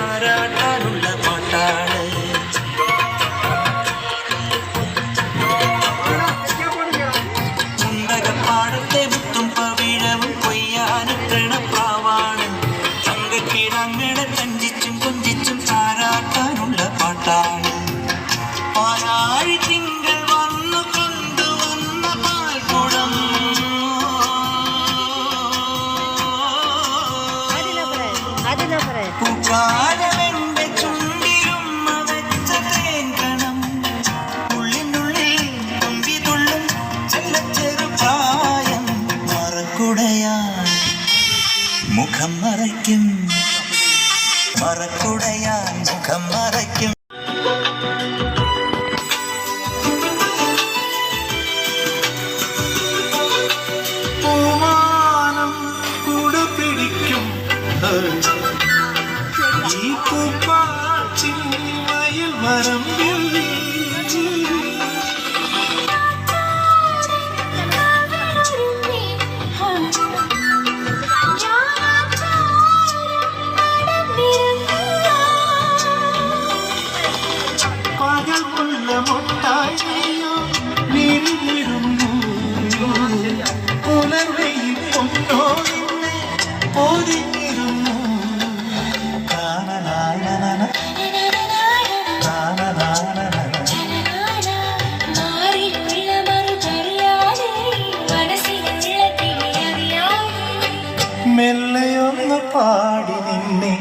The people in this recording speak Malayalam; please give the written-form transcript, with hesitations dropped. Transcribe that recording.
ആരാട്ടാനുള്ള പാട്ടാണ്. മുണ്ടകപ്പാടത്തെ മുത്തും പവിഴവും കൊയ്യാനിട്ടണ പ്രാവാണ്. തങ്കക്കിഴങ്ങളെ തഞ്ചിച്ചും കൊഞ്ചിച്ചും ആരാട്ടാനുള്ള പാട്ടാണ്. പാലാഴി തിങ്കൾ വന്നു കൊണ്ടുവന്ന പാൽക്കുടം പൂക്കാലമെന്റെ ചുണ്ടിലുമ്മ വെച്ച തേൻകണം. ഉള്ളിനുള്ളിൽ തുമ്പിതുള്ളും ചെല്ലച്ചെറുപ്രായം. മറക്കുടയാൻ മുഖം മറയ്ക്കും, മറക്കുടയാൻ മുഖം മറയ്ക്കും. പൂമാനം കൂട് പിടിക്കും ഈ പൂപ്പാച്ചിൽ വയൽ വരമ്പിൽ. പകൽ കൊള്ള മുട്ടായോ നീരിടുന്നു. പുലർവയിൽ പൊന്നോ നിന്നെ പൊതിഞ്ഞിരുന്നു. മെല്ലയൊന്ന് പാടി നിന്നെ